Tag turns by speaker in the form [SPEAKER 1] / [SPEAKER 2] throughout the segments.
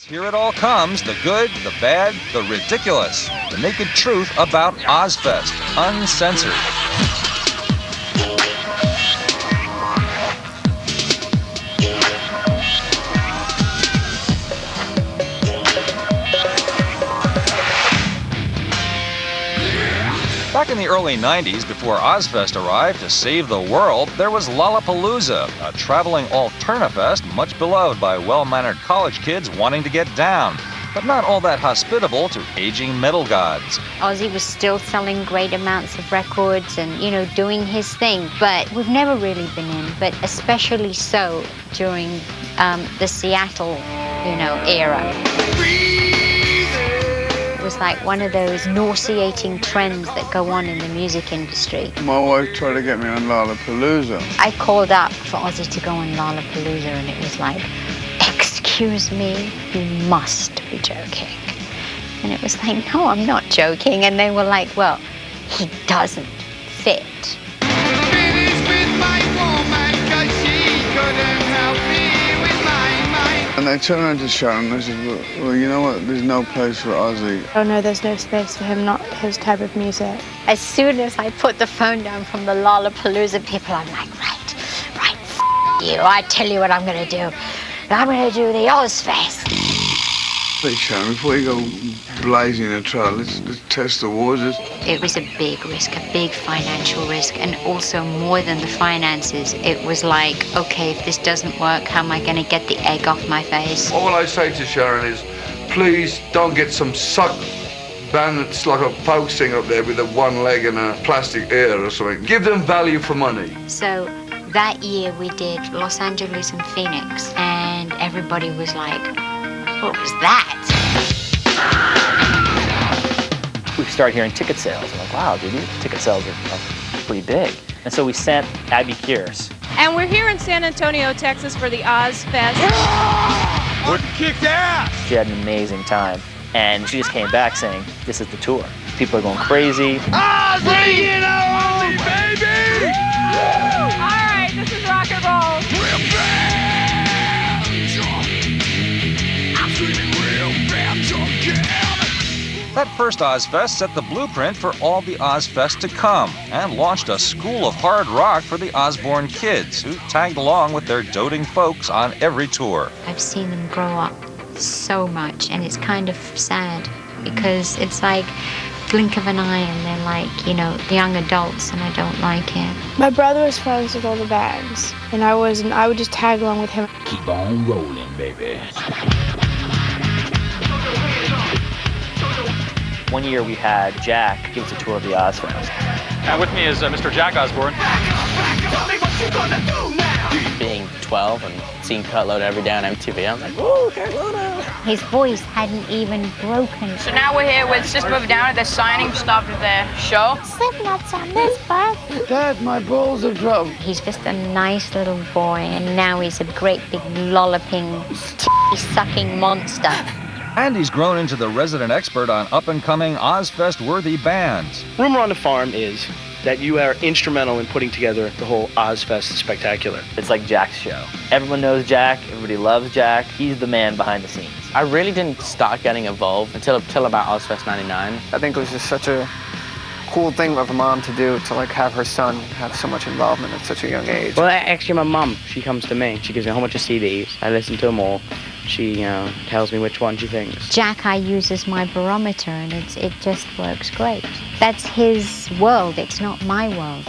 [SPEAKER 1] Here it all comes, the good, the bad, the ridiculous. The naked truth about Ozzfest, Uncensored. Back in the early 90s, before Ozzfest arrived to save the world, there was Lollapalooza, a traveling alternafest much beloved by well-mannered college kids wanting to get down, but not all that hospitable to aging metal gods.
[SPEAKER 2] Ozzy was still selling great amounts of records and, doing his thing, but we've never really been in, but especially so during the Seattle, era. It was like one of those nauseating trends that go on in the music industry.
[SPEAKER 3] My wife tried to get me on Lollapalooza.
[SPEAKER 2] I called up for Ozzy to go on Lollapalooza, and it was like, excuse me, you must be joking. And it was like, no, I'm not joking. And they were like, well, he doesn't fit.
[SPEAKER 3] And I turned around to Sharon and I said, well, you know what, there's no place for Ozzy.
[SPEAKER 4] Oh no, there's no space for him, not his type of music.
[SPEAKER 2] As soon as I put the phone down from the Lollapalooza people, I'm like, right, you, I tell you what I'm gonna do. I'm gonna do the Ozzfest.
[SPEAKER 3] Hey Sharon, before you go blazing a trail, let's test the waters.
[SPEAKER 2] It was a big risk, a big financial risk, and also more than the finances. It was like, okay, if this doesn't work, how am I gonna get the egg off my face?
[SPEAKER 5] All I say to Sharon is, please don't get some suck band that's like a folk singer up there with a one leg and a plastic ear or something. Give them value for money. So
[SPEAKER 2] that year we did Los Angeles and Phoenix, and everybody was like, what was that?
[SPEAKER 6] We started hearing ticket sales. I'm like, wow, dude, these ticket sales are pretty big. And so we sent Abby Kears.
[SPEAKER 7] And we're here in San Antonio, Texas for the Ozzfest.
[SPEAKER 8] What kicked ass?
[SPEAKER 6] She had an amazing time. And she just came back saying, this is the tour. People are going crazy.
[SPEAKER 8] Ozzy! Bring it on, baby!
[SPEAKER 7] All right, this is rock and roll.
[SPEAKER 1] That first Ozzfest set the blueprint for all the Ozzfest to come and launched a school of hard rock for the Osbourne kids who tagged along with their doting folks on every tour.
[SPEAKER 2] I've seen them grow up so much, and it's kind of sad because it's like blink of an eye and they're like, young adults, and I don't like it.
[SPEAKER 4] My brother was friends with all the bands, and I would just tag along with him.
[SPEAKER 8] Keep on rolling, baby.
[SPEAKER 6] One year we had Jack give us a tour of the Ozzfest.
[SPEAKER 9] With me is Mr. Jack Osbourne.
[SPEAKER 10] Being 12 and seeing Loder every day on MTV, I'm like, woo, Loder.
[SPEAKER 2] His voice hadn't even broken.
[SPEAKER 7] So now we're here with System of a Down at the signing stop of their show.
[SPEAKER 2] Slipknot's on this bus.
[SPEAKER 3] Dad, my balls are drum.
[SPEAKER 2] He's just a nice little boy, and now he's a great big lolloping, sucking monster.
[SPEAKER 1] And he's grown into the resident expert on up-and-coming Ozzfest-worthy bands.
[SPEAKER 11] Rumor on the farm is that you are instrumental in putting together the whole Ozzfest spectacular.
[SPEAKER 6] It's like Jack's show. Everyone knows Jack, everybody loves Jack. He's the man behind the scenes.
[SPEAKER 10] I really didn't start getting involved until about Ozzfest 99.
[SPEAKER 12] I think it was just such a cool thing of a mom to do, to have her son have so much involvement at such a young age.
[SPEAKER 10] Well, actually my mum, she comes to me. She gives me a whole bunch of CDs. I listen to them all. She tells me which one she thinks.
[SPEAKER 2] Jack I use as my barometer, and it just works great. That's his world, it's not my world.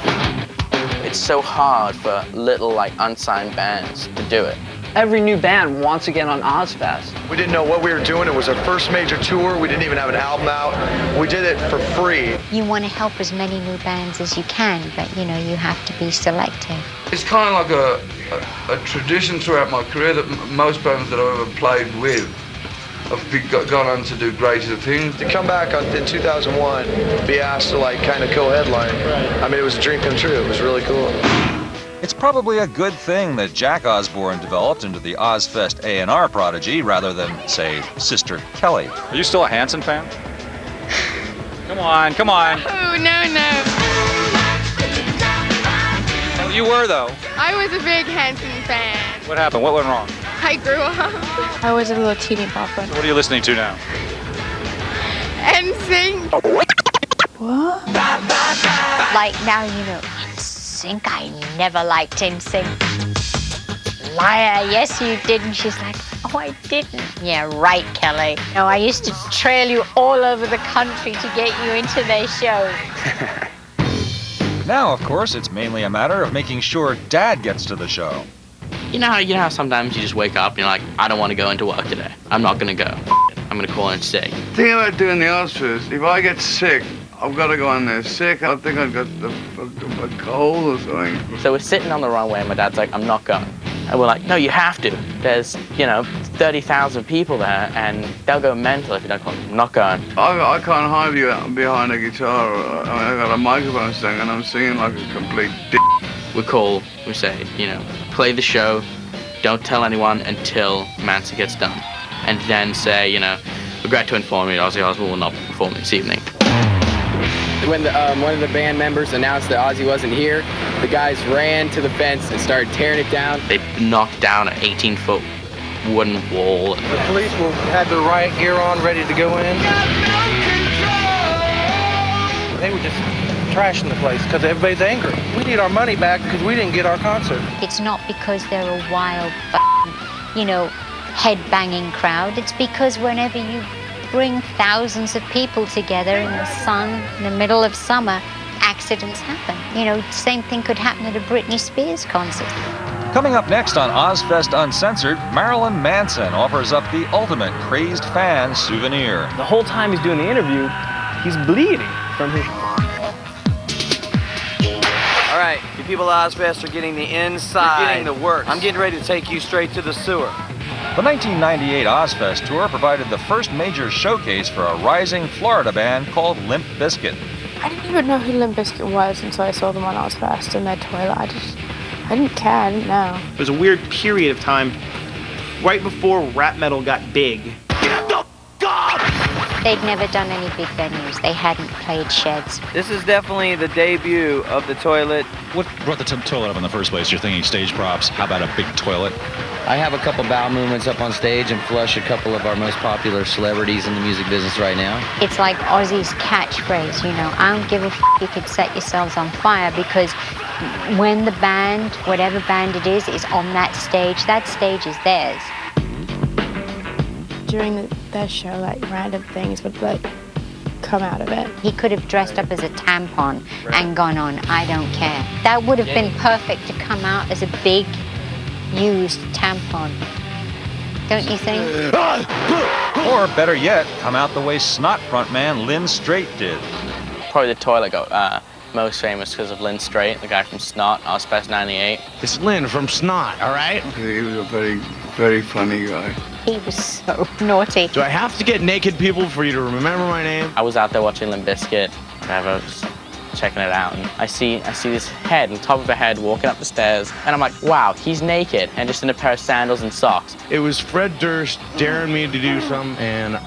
[SPEAKER 10] It's so hard for little, unsigned bands to do it.
[SPEAKER 12] Every new band wants to get on Ozzfest.
[SPEAKER 13] We didn't know what we were doing. It was our first major tour. We didn't even have an album out. We did it for free.
[SPEAKER 2] You want to help as many new bands as you can, but you have to be selective.
[SPEAKER 5] It's kind of like a tradition throughout my career that most bands that I've ever played with have gone on to do greater things.
[SPEAKER 13] To come back in 2001, be asked to kind of co-headline, I mean, it was a dream come true. It was really cool.
[SPEAKER 1] It's probably a good thing that Jack Osbourne developed into the Ozzfest A&R prodigy rather than, say, Sister Kelly.
[SPEAKER 9] Are you still a Hanson fan? Come on.
[SPEAKER 7] Oh, no.
[SPEAKER 9] You were, though.
[SPEAKER 7] I was a big Hanson fan.
[SPEAKER 9] What happened? What went wrong?
[SPEAKER 4] I grew up. I was a little teeny bopper.
[SPEAKER 9] So what are you listening to now?
[SPEAKER 4] NSYNC. What?
[SPEAKER 2] Like now, you know, NSYNC, I never liked NSYNC. Liar, yes you did. And she's like, oh, I didn't. Yeah, right, Kelly. No, I used to trail you all over the country to get you into their shows.
[SPEAKER 1] Now, of course, it's mainly a matter of making sure Dad gets to the show.
[SPEAKER 10] You know how sometimes you just wake up and you're like, I don't want to go into work today. I'm not going to go. I'm going to call in sick.
[SPEAKER 3] The thing about doing the Ozzfest, if I get sick, I've got to go on there sick. I think I've got a cold or something.
[SPEAKER 10] So we're sitting on the runway and my dad's like, I'm not going. And we're like, no, you have to. There's, 30,000 people there and they'll go mental if you don't call them. I'm not going.
[SPEAKER 3] I can't hide behind a guitar. I got a microphone thing and I'm singing like a complete d***.
[SPEAKER 10] We say, play the show, don't tell anyone until Manson gets done. And then say, regret to inform you, Ozzy Osbourne will not be performing this evening.
[SPEAKER 14] When one of the band members announced that Ozzy wasn't here, the guys ran to the fence and started tearing it down.
[SPEAKER 10] They knocked down an 18-foot wooden wall.
[SPEAKER 15] The police had their riot gear on, ready to go in. They were just trashing the place because everybody's angry. We need our money back because we didn't get our concert.
[SPEAKER 2] It's not because they're a wild, head-banging crowd. It's because whenever you bring thousands of people together in the sun, in the middle of summer, accidents happen. Same thing could happen at a Britney Spears concert.
[SPEAKER 1] Coming up next on Ozzfest Uncensored, Marilyn Manson offers up the ultimate crazed fan souvenir.
[SPEAKER 6] The whole time he's doing the interview, he's bleeding from his...
[SPEAKER 15] All right, you people at Ozzfest are getting the inside.
[SPEAKER 6] You're getting the works.
[SPEAKER 15] I'm getting ready to take you straight to the sewer.
[SPEAKER 1] The 1998 Ozzfest tour provided the first major showcase for a rising Florida band called Limp Bizkit.
[SPEAKER 4] I didn't even know who Limp Bizkit was until I saw them on Ozzfest in their toilet. I didn't care, I didn't know.
[SPEAKER 16] It was a weird period of time right before rap metal got big. Get the
[SPEAKER 2] They'd never done any big venues. They hadn't played sheds.
[SPEAKER 15] This is definitely the debut of the toilet.
[SPEAKER 9] What brought the toilet up in the first place? You're thinking stage props. How about a big toilet?
[SPEAKER 17] I have a couple bowel movements up on stage and flush a couple of our most popular celebrities in the music business right now.
[SPEAKER 2] It's like Ozzy's catchphrase, I don't give a f*** you could set yourselves on fire, because when the band, whatever band it is on that stage is theirs.
[SPEAKER 4] During their show, random things would come out of it.
[SPEAKER 2] He could have dressed up as a tampon and gone on, I don't care. That would have been perfect to come out as a big used tampon. Don't you think?
[SPEAKER 1] Or better yet, come out the way Snot frontman Lynn Strait did.
[SPEAKER 10] Probably the toilet got most famous because of Lynn Strait, the guy from Snot, Ozzfest 98.
[SPEAKER 15] It's Lynn from Snot, all right?
[SPEAKER 3] He was a very, very funny guy.
[SPEAKER 2] He was so naughty.
[SPEAKER 15] Do I have to get naked people for you to remember my name?
[SPEAKER 10] I was out there watching Limp Bizkit, I was checking it out, and I see this head, on top of a head, walking up the stairs, and I'm like, wow, he's naked, and just in a pair of sandals and socks.
[SPEAKER 15] It was Fred Durst daring me to do something, and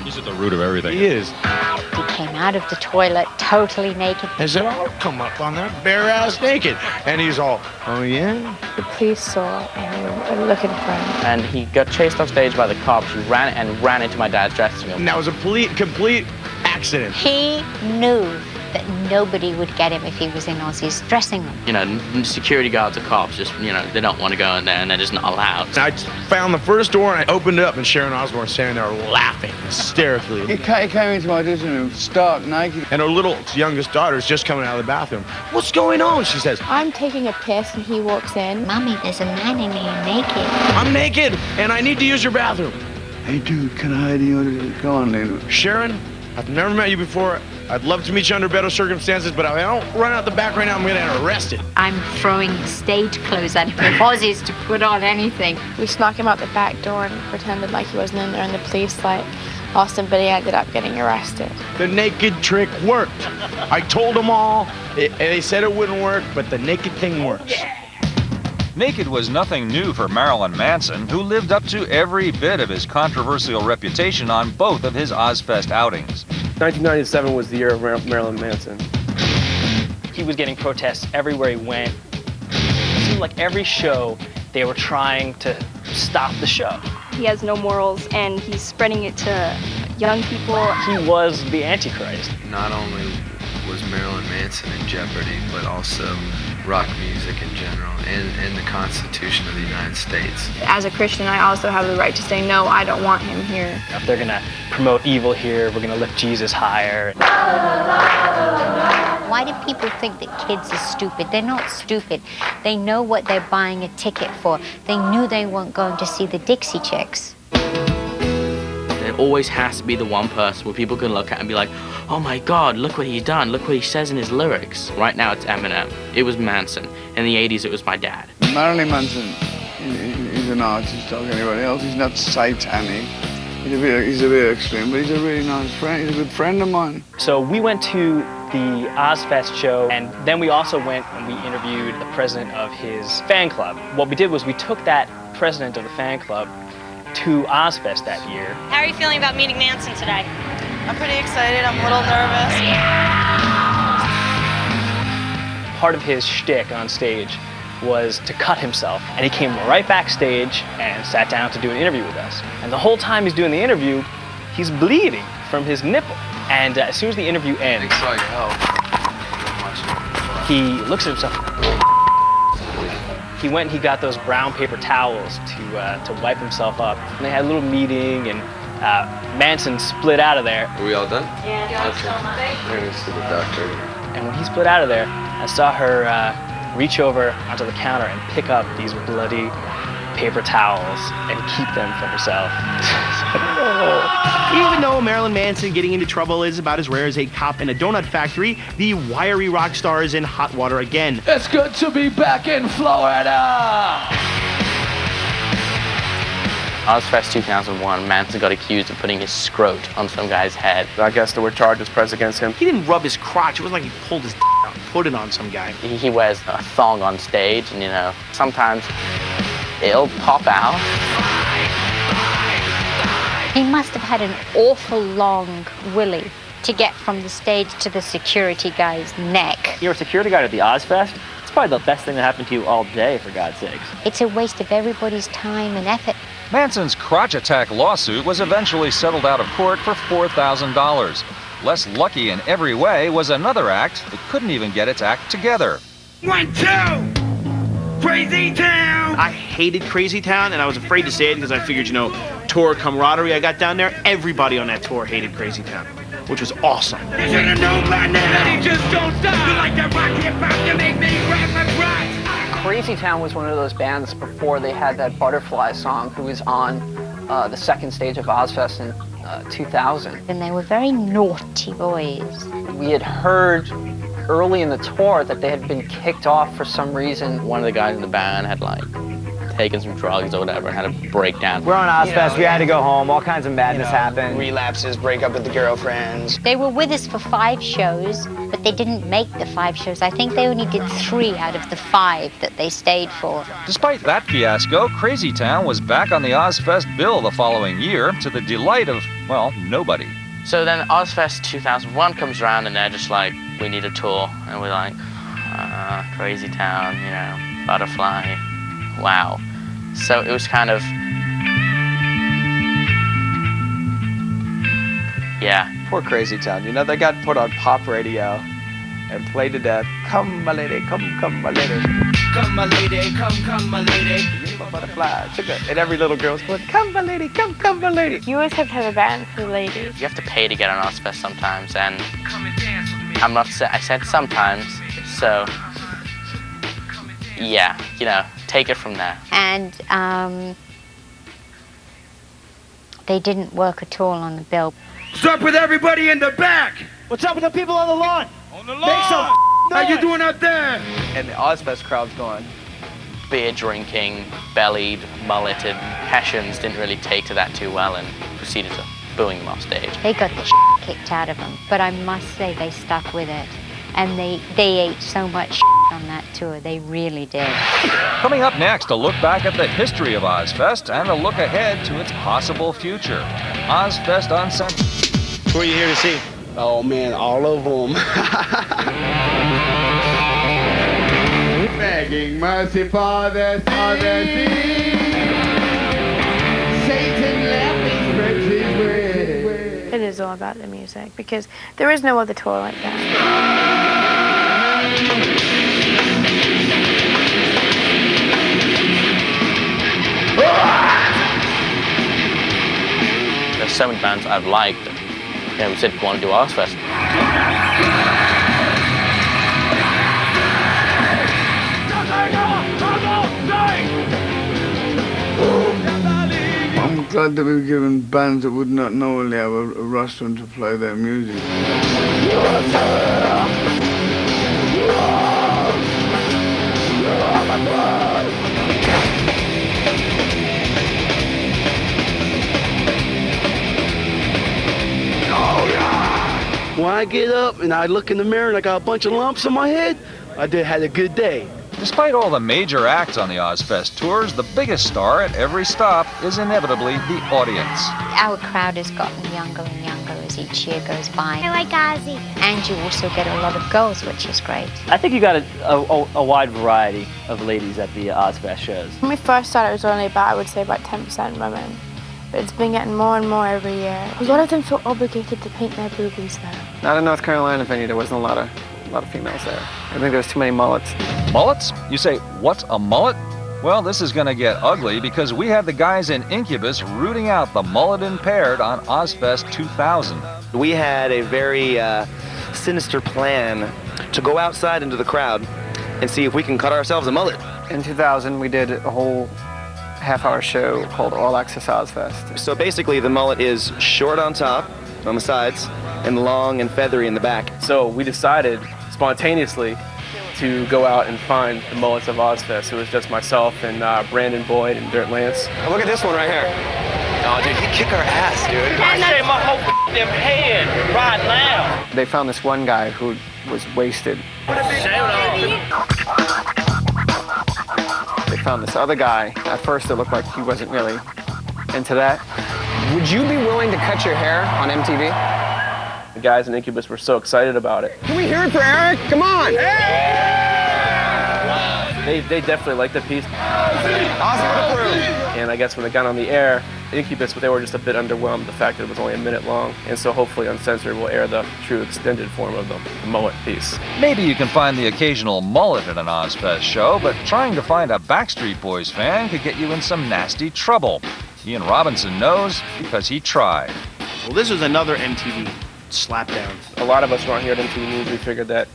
[SPEAKER 9] He's at the root of everything.
[SPEAKER 15] He is.
[SPEAKER 2] He came out of the toilet totally naked.
[SPEAKER 15] I said, I'll come up on that bare ass naked. And he's all, oh yeah?
[SPEAKER 4] The police saw it and they were looking for him.
[SPEAKER 10] And he got chased off stage by the cops. He ran into my dad's dressing room.
[SPEAKER 15] And that was a complete accident.
[SPEAKER 2] He knew that nobody would get him if he was in Ozzy's dressing room.
[SPEAKER 10] Security guards or cops just, they don't want to go in there and they're just not allowed.
[SPEAKER 15] I found the first door and I opened it up and Sharon Osbourne standing there laughing hysterically.
[SPEAKER 3] He came into my audition room stark naked.
[SPEAKER 15] And her little youngest daughter's just coming out of the bathroom. What's going on? She says.
[SPEAKER 4] I'm taking a piss and he walks in.
[SPEAKER 2] Mommy, there's a man in here naked.
[SPEAKER 15] I'm naked and I need to use your bathroom.
[SPEAKER 3] Hey dude, can I hide in your audition? Go on, Lynn.
[SPEAKER 15] Sharon, I've never met you before. I'd love to meet you under better circumstances, but if I don't run out the back right now, I'm gonna get arrested.
[SPEAKER 2] I'm throwing stage clothes at him. Ozzy's to put on anything.
[SPEAKER 4] We snuck him out the back door and pretended like he wasn't in there, and the police lost him, but he ended up getting arrested.
[SPEAKER 15] The naked trick worked. I told them all, they said it wouldn't work, but the naked thing works.
[SPEAKER 1] Naked was nothing new for Marilyn Manson, who lived up to every bit of his controversial reputation on both of his Ozzfest outings.
[SPEAKER 11] 1997 was the year of Marilyn Manson.
[SPEAKER 6] He was getting protests everywhere he went. It seemed like every show they were trying to stop the show.
[SPEAKER 18] He has no morals, and he's spreading it to young people.
[SPEAKER 6] He was the Antichrist.
[SPEAKER 19] Not only was Marilyn Manson in jeopardy, but also rock music in general, and the Constitution of the United States.
[SPEAKER 4] As a Christian, I also have the right to say, no, I don't want him here.
[SPEAKER 6] If they're gonna promote evil here, we're gonna lift Jesus higher.
[SPEAKER 2] Why do people think that kids are stupid? They're not stupid. They know what they're buying a ticket for. They knew they weren't going to see the Dixie Chicks.
[SPEAKER 10] There always has to be the one person where people can look at and be like, oh my God, look what he's done. Look what he says in his lyrics. Right now it's Eminem. It was Manson. In the 80s, it was my dad.
[SPEAKER 3] Marilyn Manson, he's an artist like anybody else. He's not satanic. He's a bit extreme, but he's a really nice friend. He's a good friend of mine.
[SPEAKER 6] So we went to the Ozzfest show, and then we also went and we interviewed the president of his fan club. What we did was we took that president of the fan club to Ozzfest that year.
[SPEAKER 20] How are you feeling about meeting Manson today?
[SPEAKER 21] I'm pretty excited. I'm a little nervous.
[SPEAKER 6] Part of his shtick on stage was to cut himself, and he came right backstage and sat down to do an interview with us. And the whole time he's doing the interview, he's bleeding from his nipple. And as soon as the interview ends, he looks at himself. He went and he got those brown paper towels to wipe himself up. And they had a little meeting, and Manson split out of there.
[SPEAKER 19] Are we all done?
[SPEAKER 20] Yeah.
[SPEAKER 19] Okay. We're going to see the doctor.
[SPEAKER 6] And when he split out of there, I saw her reach over onto the counter and pick up these bloody paper towels and keep them for herself.
[SPEAKER 16] Even though Marilyn Manson getting into trouble is about as rare as a cop in a donut factory, the wiry rock star is in hot water again.
[SPEAKER 8] It's good to be back in Florida!
[SPEAKER 10] Ozzfest 2001, Manson got accused of putting his scrot on some guy's head.
[SPEAKER 12] I guess there were charges pressed against him.
[SPEAKER 16] He didn't rub his crotch. It was like he pulled his out and put it on some guy.
[SPEAKER 10] He wears a thong on stage, and you know, sometimes it'll pop out.
[SPEAKER 2] He must have had an awful long willy to get from the stage to the security guy's neck.
[SPEAKER 6] You're a security guard at the Ozzfest? It's probably the best thing that happened to you all day, for God's sakes.
[SPEAKER 2] It's a waste of everybody's time and effort.
[SPEAKER 1] Manson's crotch attack lawsuit was eventually settled out of court for $4,000. Less lucky in every way was another act that couldn't even get its act together.
[SPEAKER 8] 1, 2! Crazy Town!
[SPEAKER 16] I hated Crazy Town, and I was afraid to say it because I figured, you know, tour camaraderie I got down there, everybody on that tour hated Crazy Town, which was awesome.
[SPEAKER 8] You should have known by now that he just don't stop. You like that rock hip-hop, you make me rap my right.
[SPEAKER 12] Crazy Town was one of those bands before they had that Butterfly song, who was on the second stage of Ozzfest in 2000.
[SPEAKER 2] And they were very naughty boys.
[SPEAKER 12] We had heard early in the tour that they had been kicked off for some reason.
[SPEAKER 10] One of the guys in the band had like taken some drugs or whatever and had a breakdown.
[SPEAKER 22] We're on Ozzfest, we had to go home, all kinds of madness happened.
[SPEAKER 21] Relapses, break up with the girlfriends.
[SPEAKER 2] They were with us for 5 shows, but they didn't make the 5 shows. I think they only did 3 out of the 5 that they stayed for.
[SPEAKER 1] Despite that fiasco, Crazy Town was back on the Ozzfest bill the following year, to the delight of, well, nobody.
[SPEAKER 10] So then Ozzfest 2001 comes around and they're just like, we need a tour. And we're like, Crazy Town, you know, Butterfly, wow. So it was kind of, yeah.
[SPEAKER 12] Poor Crazy Town, you know, they got put on pop radio and played to death. Come, my lady, come, my lady.
[SPEAKER 8] Come, my lady, come, my lady.
[SPEAKER 12] Butterfly, sugar. And every little girl's going, come, my lady, come, my lady.
[SPEAKER 4] You always have to have a band for the ladies.
[SPEAKER 10] You have to pay to get on Ozzfest sometimes, and I'm not, I said sometimes, so yeah, you know, take it from there.
[SPEAKER 2] And they didn't work at all on the bill.
[SPEAKER 8] What's up with everybody in the back?
[SPEAKER 16] What's up with the people on the lawn?
[SPEAKER 8] On the lawn! Make some noise. How you doing out there?
[SPEAKER 12] And the Ozzfest crowd's going.
[SPEAKER 10] Beer drinking, bellied, mulleted Hessians didn't really take to that too well and proceeded to booing them off stage.
[SPEAKER 2] They got the kicked out of them, but I must say they stuck with it. And they ate so much on that tour, they really did.
[SPEAKER 1] Coming up next, a look back at the history of Ozzfest and a look ahead to its possible future. Ozzfest Uncensored.
[SPEAKER 16] Who are you here to see?
[SPEAKER 21] Oh man, all of them.
[SPEAKER 3] Begging mercy for this odyssey.
[SPEAKER 4] It is all about the music, because there is no other tour like that.
[SPEAKER 10] There's so many bands I've liked. You know, we said we want to do Ozzfest.
[SPEAKER 3] I'm glad that we've given bands that would not normally have a rostrum to play their music.
[SPEAKER 21] When I get up and I look in the mirror and I got a bunch of lumps on my head, I had a good day.
[SPEAKER 1] Despite all the major acts on the Ozzfest tours, the biggest star at every stop is inevitably the audience.
[SPEAKER 2] Our crowd has gotten younger and younger as each year goes by.
[SPEAKER 5] I like Ozzy.
[SPEAKER 2] And you also get a lot of girls, which is great.
[SPEAKER 6] I think you got a wide variety of ladies at the Ozzfest shows.
[SPEAKER 4] When we first started, it was only about, I would say, about 10% women. But it's been getting more and more every year. A lot of them feel obligated to paint their boobies, though.
[SPEAKER 12] Not in North Carolina, Vinny. There wasn't a lot of females there. I think there's too many mullets.
[SPEAKER 1] Mullets? You say, what's a mullet? Well, this is going to get ugly because we had the guys in Incubus rooting out the mullet impaired on Ozzfest 2000.
[SPEAKER 13] We had a very sinister plan to go outside into the crowd and see if we can cut ourselves a mullet.
[SPEAKER 12] In 2000, we did a whole half-hour show called All Access Ozzfest.
[SPEAKER 13] So basically, the mullet is short on top, on the sides, and long and feathery in the back.
[SPEAKER 11] So we decided spontaneously to go out and find the mullets of Ozzfest. It was just myself and Brandon Boyd and Dirt Lance.
[SPEAKER 13] Oh, look at this one right here. Oh, dude, he'd kick our ass, dude.
[SPEAKER 8] I say my whole damn head right now.
[SPEAKER 12] They found this one guy who was wasted. They found this other guy. At first, it looked like he wasn't really into that.
[SPEAKER 14] Would you be willing to cut your hair on MTV?
[SPEAKER 11] The guys in Incubus were so excited about it.
[SPEAKER 14] Can we hear it for Eric? Come on!
[SPEAKER 11] They definitely liked the piece.
[SPEAKER 14] Ozzy would approve.
[SPEAKER 11] And I guess when it got on the air, Incubus, they were just a bit underwhelmed with the fact that it was only a minute long. And so hopefully Uncensored will air the true extended form of the mullet piece.
[SPEAKER 1] Maybe you can find the occasional mullet at an Ozzfest show, but trying to find a Backstreet Boys fan could get you in some nasty trouble. Ian Robinson knows because he tried.
[SPEAKER 16] Well, this was another MTV slapdown.
[SPEAKER 11] A lot of us who aren't here at MTV News, we figured that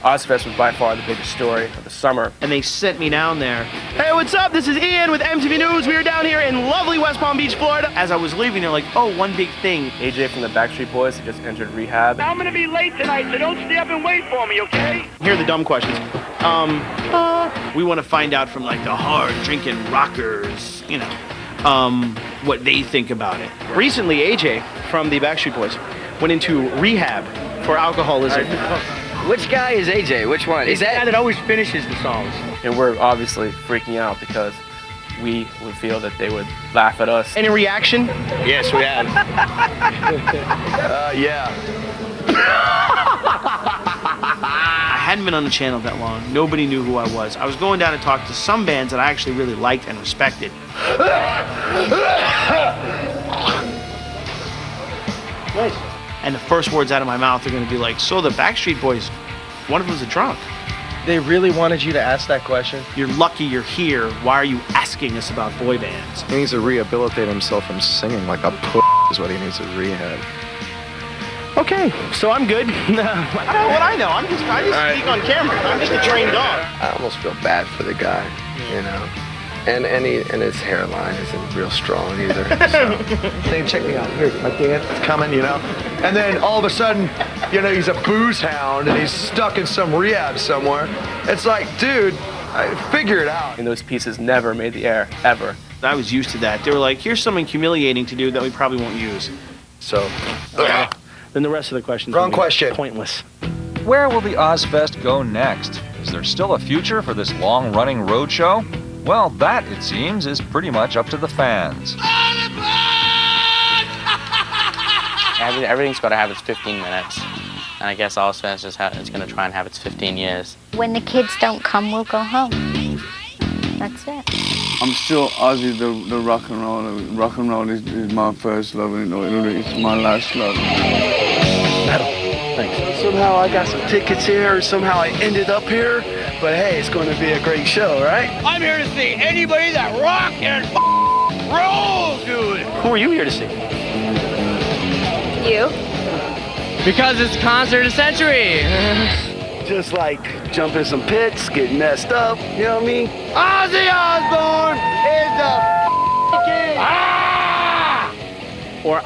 [SPEAKER 11] Ozzfest was by far the biggest story of the summer.
[SPEAKER 16] And they sent me down there. Hey, what's up? This is Ian with MTV News. We are down here in lovely West Palm Beach, Florida. As I was leaving, they're like, oh, one big thing.
[SPEAKER 11] AJ from the Backstreet Boys had just entered rehab.
[SPEAKER 8] I'm gonna be late tonight, so don't stay up and wait for me, okay?
[SPEAKER 16] Here are the dumb questions. We want to find out from like the hard drinking rockers, you know, what they think about it. Recently, AJ from the Backstreet Boys went into rehab for alcoholism.
[SPEAKER 14] Which guy is AJ? Which one?
[SPEAKER 16] Is that the guy that always finishes the songs?
[SPEAKER 11] And we're obviously freaking out because we would feel that they would laugh at us.
[SPEAKER 16] Any reaction?
[SPEAKER 13] Yes, we had.
[SPEAKER 16] Yeah. I hadn't been on the channel that long. Nobody knew who I was. I was going down to talk to some bands that I actually really liked and respected. Nice. And the first words out of my mouth are going to be like, so the Backstreet Boys, one of them's a drunk.
[SPEAKER 15] They really wanted you to ask that question?
[SPEAKER 16] You're lucky you're here. Why are you asking us about boy bands?
[SPEAKER 23] He needs to rehabilitate himself from singing like a is what he needs to rehab.
[SPEAKER 16] Okay, so I'm good. I don't know what I know. I just speak on camera. I'm just a trained dog.
[SPEAKER 19] I almost feel bad for the guy, you know. And his hairline isn't real strong either. So.
[SPEAKER 24] Hey, check me out. Here, my dance is coming, you know. And then all of a sudden, you know, he's a booze hound and he's stuck in some rehab somewhere. It's like, dude, figure it out.
[SPEAKER 11] And those pieces never made the air, ever.
[SPEAKER 16] I was used to that. They were like, here's something humiliating to do that we probably won't use.
[SPEAKER 11] So, then the rest of the questions
[SPEAKER 24] Wrong question.
[SPEAKER 11] Pointless.
[SPEAKER 1] Where will the Ozzfest go next? Is there still a future for this long-running road show? Well, that, it seems, is pretty much up to the fans.
[SPEAKER 10] Everything's got to have its 15 minutes. And I guess Ozzfest is going to try and have its 15 years.
[SPEAKER 2] When the kids don't come, we'll go home. That's it.
[SPEAKER 3] I'm still Ozzy, the rock and roll. Rock and roll is my first love, and it's my last love.
[SPEAKER 21] Metal. Thanks. Somehow I got some tickets here, or somehow I ended up here. But hey, it's going to be a great show, right?
[SPEAKER 8] I'm here to see anybody that rock and rolls, dude.
[SPEAKER 6] Who are you here to see?
[SPEAKER 18] You?
[SPEAKER 21] Because it's concert of the century. Just like jumping some pits, getting messed up, you know what I mean?
[SPEAKER 8] Ozzy Osbourne is the king.
[SPEAKER 16] Or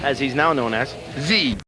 [SPEAKER 16] as he's now known as.
[SPEAKER 8] Z.